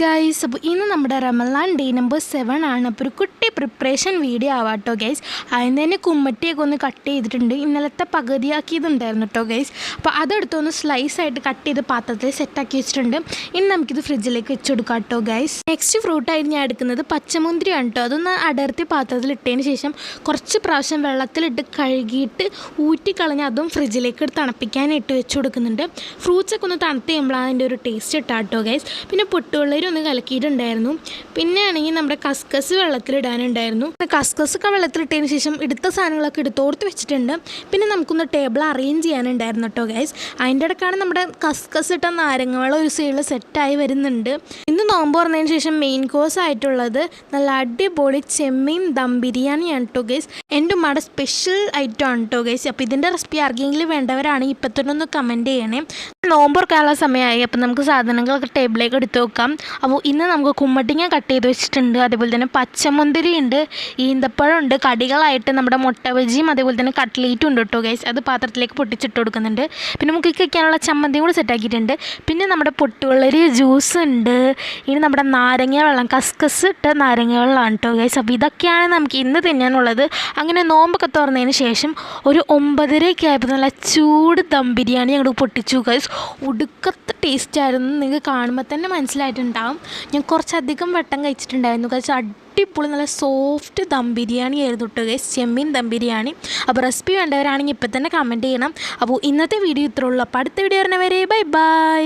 Guys, അപ്പോൾ ഇന്ന് നമ്മുടെ റമളാൻ ഡേ നമ്പർ 7 ആണ്. അപ്പോൾ ഒരു കുട്ടി പ്രിപ്പറേഷൻ വീഡിയോ ആവാം കേട്ടോ ഗൈസ്. അതിന് തന്നെ കുമ്മട്ടിയൊക്കെ ഒന്ന് കട്ട് ചെയ്തിട്ടുണ്ട്. ഇന്നലത്തെ പകുതിയാക്കിയതുണ്ടായിരുന്നു കേട്ടോ ഗൈസ്. അപ്പോൾ അതെടുത്തൊന്ന് സ്ലൈസായിട്ട് കട്ട് ചെയ്ത് പാത്രത്തിൽ സെറ്റാക്കി വെച്ചിട്ടുണ്ട്. ഇനി നമുക്കിത് ഫ്രിഡ്ജിലേക്ക് വെച്ചെടുക്കാം കേട്ടോ ഗൈസ്. നെക്സ്റ്റ് ഫ്രൂട്ടായിട്ട് ഞാൻ എടുക്കുന്നത് പച്ചമുന്തിരിയാണ് കേട്ടോ. അതൊന്ന് അടർത്തി പാത്രത്തിൽ ഇട്ടതിന് ശേഷം കുറച്ച് പ്രാവശ്യം വെള്ളത്തിലിട്ട് കഴുകിയിട്ട് ഊറ്റിക്കളഞ്ഞ് അതും ഫ്രിഡ്ജിലേക്ക് തണുപ്പിക്കാനായിട്ട് വെച്ച് കൊടുക്കുന്നുണ്ട്. ഫ്രൂട്ട്സൊക്കെ ഒന്ന് തണുത്ത് കഴിയുമ്പോഴാണ് അതിൻ്റെ ഒരു ടേസ്റ്റ് ഇട്ടാ കേട്ടോ ഗൈസ്. പിന്നെ പൊട്ടുവെള്ളരി ഒന്ന് കലക്കിയിട്ടുണ്ടായിരുന്നു. പിന്നെ ആണെങ്കിൽ നമ്മുടെ കസ്കസ് വെള്ളത്തിലിടാനുണ്ടായിരുന്നു. കസ്കസൊക്കെ വെള്ളത്തിലിട്ടതിന് ശേഷം എടുത്ത സാധനങ്ങളൊക്കെ എടുത്തോർത്ത് വെച്ചിട്ടുണ്ട്. പിന്നെ നമുക്കൊന്ന് ടേബിൾ അറേഞ്ച് ചെയ്യാനുണ്ടായിരുന്നു കേട്ടോ ഗൈസ്. അതിൻ്റെ ഇടയ്ക്കാണ് നമ്മുടെ കസ്കസ് ഇട്ട നാരങ്ങ വെള്ളം ഒരു സൈഡിൽ സെറ്റായി വരുന്നുണ്ട്. ഇന്ന് നോമ്പ് തുറന്നതിന് ശേഷം മെയിൻ കോഴ്സ് ആയിട്ടുള്ളത് നല്ല അടിപൊളി ചെമ്മീൻ ദം ബിരിയാണിയാണ് കേട്ടോ ഗൈസ്. എൻ്റെ ഉമ്മയുടെ സ്പെഷ്യൽ ഐറ്റം ആണ് കേട്ടോ ഗൈസ്. അപ്പോൾ ഇതിൻ്റെ റെസിപ്പി ആർക്കെങ്കിലും വേണ്ടവരാണെങ്കിൽ ഇപ്പം തന്നെ ഒന്ന് കമൻറ്റ് ചെയ്യണേ. നോമ്പ് തുറക്കാനുള്ള സമയമായി. അപ്പോൾ നമുക്ക് സാധനങ്ങളൊക്കെ ടേബിളിലേക്ക് എടുത്ത് വെക്കാം. അപ്പോൾ ഇന്ന് നമുക്ക് കുമ്മട്ടിങ്ങ കട്ട് ചെയ്ത് വെച്ചിട്ടുണ്ട്. അതേപോലെ തന്നെ പച്ചമുന്തിരി ഉണ്ട്, ഈന്തപ്പഴം ഉണ്ട്, കടികളായിട്ട് നമ്മുടെ മുട്ട ബജിയും അതേപോലെ തന്നെ കട്ട്ലേറ്റും ഉണ്ട് കേട്ടോ ഗൈസ്. അത് പാത്രത്തിലേക്ക് പൊട്ടിച്ചിട്ട് കൊടുക്കുന്നുണ്ട്. പിന്നെ നമുക്ക് കഴിക്കാനുള്ള ചമ്മന്തിയും കൂടി സെറ്റാക്കിയിട്ടുണ്ട്. പിന്നെ നമ്മുടെ പൊട്ടുവെള്ളരി ജ്യൂസ് ഉണ്ട്. ഇനി നമ്മുടെ നാരങ്ങ വെള്ളം, കസ്കസ് ഇട്ട നാരങ്ങ വെള്ളമാണ് കേട്ടോ ഗൈസ്. അപ്പോൾ ഇതൊക്കെയാണ് നമുക്ക് ഇന്ന് തിന്നാനുള്ളത്. അങ്ങനെ നോമ്പൊക്കെ തുറന്നതിന് ശേഷം ഒരു 9:30 ആയപ്പോൾ നല്ല ചൂട് ദം ബിരിയാണി അങ്ങോട്ട് പൊട്ടിച്ചു ഗൈസ്. ഒടുക്കത്തെ ടേസ്റ്റ് ആയിരുന്നു. നിങ്ങൾക്ക് കാണുമ്പോൾ തന്നെ മനസ്സിലായിട്ടുണ്ടാവും. ഞാൻ കുറച്ചധികം വട്ടം കഴിച്ചിട്ടുണ്ടായിരുന്നു ഗൈസ്. അടിപൊളി നല്ല സോഫ്റ്റ് ദം ബിരിയാണി ആയിരുന്നു കേട്ടോ ഗൈസ്, ചെമ്മീൻ ദം ബിരിയാണി. അപ്പോൾ റെസിപ്പി വേണ്ടവരാണെങ്കിൽ ഇപ്പം തന്നെ കമൻറ്റ് ചെയ്യണം. അപ്പോൾ ഇന്നത്തെ വീഡിയോ ഇത്രേ ഉള്ളൂ. അപ്പോൾ അടുത്ത വീഡിയോ വരുന്നവരെ ബൈ ബൈ.